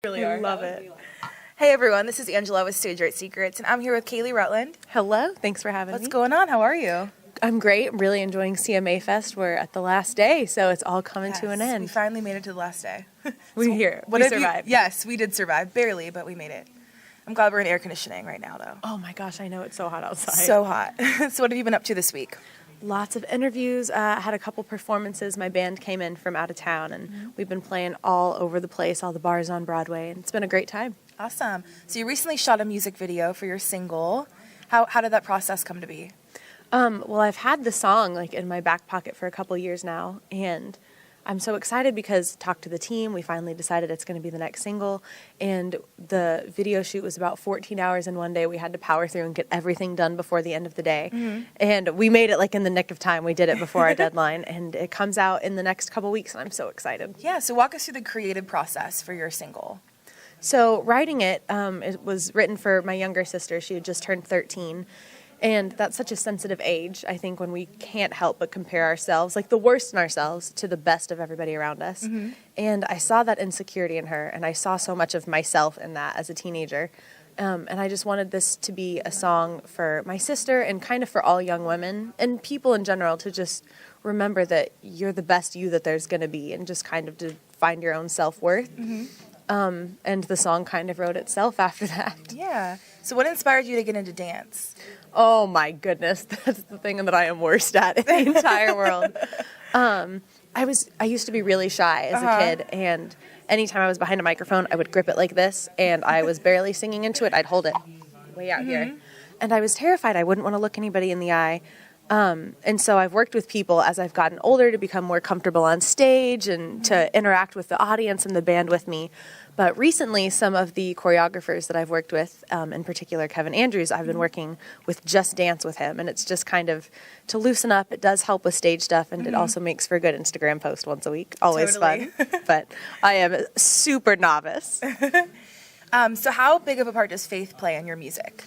Really are. I love it. Hey everyone, this is Angela with Stage Right Secrets, and I'm here with Kaylee Rutland. Hello. Thanks for having me. What's going on? How are you? I'm great. I'm really enjoying CMA Fest. We're at the last day, so it's all coming to an end. We finally made it to the last day. We're here. We survived. Yes, we did survive. Barely, but we made it. I'm glad we're in air conditioning right now, though. Oh my gosh, I know it's so hot outside. So hot. So what have you been up to this week? Lots of interviews. I had a couple performances. My band came in from out of town, and we've been playing all over the place, all the bars on Broadway, and it's been a great time. Awesome. So you recently shot a music video for your single. How did that process come to be? Well, I've had the song in my back pocket for a couple years now, and I'm so excited because talked to the team. We finally decided it's going to be the next single, and the video shoot was about 14 hours in one day. We had to power through and get everything done before the end of the day, and we made it in the nick of time. We did it before our deadline, and it comes out in the next couple weeks, and I'm so excited. Yeah, so walk us through the creative process for your single. So writing it was written for my younger sister. She had just turned 13. And that's such a sensitive age, I think, when we can't help but compare ourselves, the worst in ourselves, to the best of everybody around us. And I saw that insecurity in her, and I saw so much of myself in that as a teenager. And I just wanted this to be a song for my sister and kind of for all young women and people in general to just remember that you're the best you that there's going to be, and just kind of to find your own self-worth. And the song kind of wrote itself after that. Yeah. So what inspired you to get into dance? Oh my goodness, that's the thing that I am worst at in the entire world. I used to be really shy as a kid, and anytime I was behind a microphone, I would grip it like this, and I was barely singing into it. I'd hold it way out here. And I was terrified. I wouldn't want to look anybody in the eye. And so I've worked with people as I've gotten older to become more comfortable on stage and to interact with the audience and the band with me. But recently, some of the choreographers that I've worked with, in particular Kevin Andrews, I've been working with Just Dance with him. And it's just kind of to loosen up. It does help with stage stuff, and it also makes for a good Instagram post once a week. Always fun. But I am a super novice. So how big of a part does faith play in your music?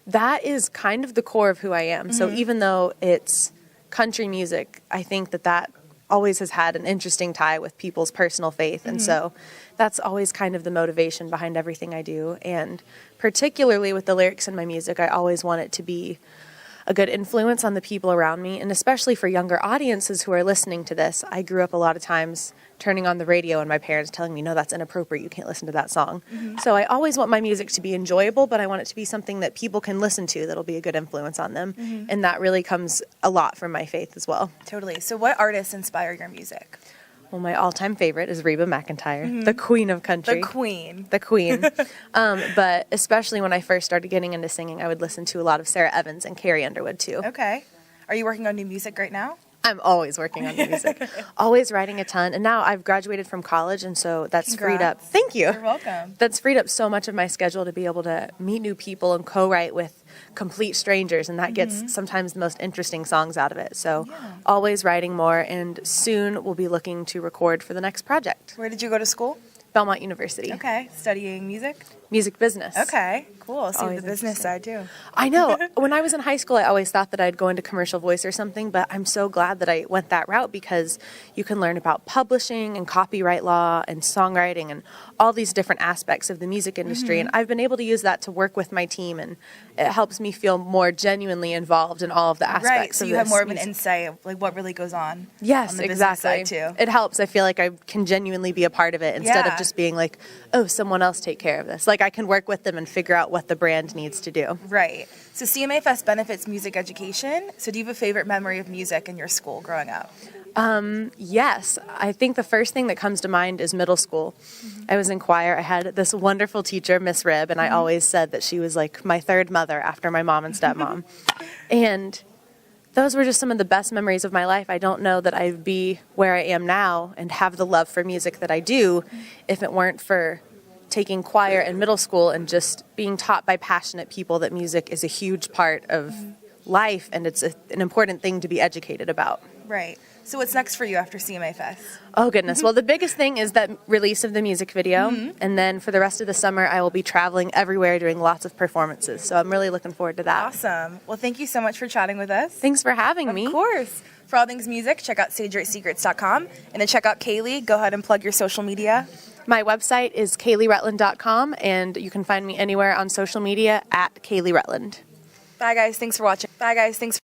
That is kind of the core of who I am. So even though it's country music, I think that always has had an interesting tie with people's personal faith. And so that's always kind of the motivation behind everything I do. And particularly with the lyrics in my music, I always want it to be a good influence on the people around me, and especially for younger audiences who are listening to this. I grew up a lot of times turning on the radio and my parents telling me, no, that's inappropriate, you can't listen to that song. So I always want my music to be enjoyable, but I want it to be something that people can listen to that'll be a good influence on them. And that really comes a lot from my faith as well. Totally. So what artists inspire your music? Well, my all-time favorite is Reba McEntire, the queen of country. The queen. The queen. But especially when I first started getting into singing, I would listen to a lot of Sarah Evans and Carrie Underwood, too. Okay. Are you working on new music right now? I'm always working on new music. Always writing a ton. And now I've graduated from college, and so that's freed up. Thank you. You're welcome. That's freed up so much of my schedule to be able to meet new people and co-write with complete strangers, and that gets sometimes the most interesting songs out of it. So always writing more, and soon we'll be looking to record for the next project. Where did you go to school? Belmont University. Okay. Studying music? Music business. Okay. Cool. See Always the business side too. I know. When I was in high school, I always thought that I'd go into commercial voice or something, but I'm so glad that I went that route because you can learn about publishing and copyright law and songwriting and all these different aspects of the music industry. And I've been able to use that to work with my team, and it helps me feel more genuinely involved in all of the aspects Right. So of you have this more of music. an insight of what really goes on. Yes, on the business exactly. side too. It helps. I feel like I can genuinely be a part of it instead of just being like, oh, someone else take care of this. I can work with them and figure out what the brand needs to do. Right. So CMA Fest benefits music education. So do you have a favorite memory of music in your school growing up? Yes. I think the first thing that comes to mind is middle school. I was in choir. I had this wonderful teacher, Miss Rib, and I always said that she was like my third mother after my mom and stepmom. And those were just some of the best memories of my life. I don't know that I'd be where I am now and have the love for music that I do if it weren't for taking choir in middle school and just being taught by passionate people that music is a huge part of life, and it's an important thing to be educated about. Right. So what's next for you after CMA Fest? Oh, goodness. Well, the biggest thing is that release of the music video. And then for the rest of the summer, I will be traveling everywhere doing lots of performances. So I'm really looking forward to that. Awesome. Well, thank you so much for chatting with us. Thanks for having me. Of course. For all things music, check out StageRightSecrets.com. And then check out Kaylee. Go ahead and plug your social media. My website is KayleeRutland.com, and you can find me anywhere on social media at Kaylee Rutland. Bye, guys. Thanks for watching. Bye, guys. Thanks.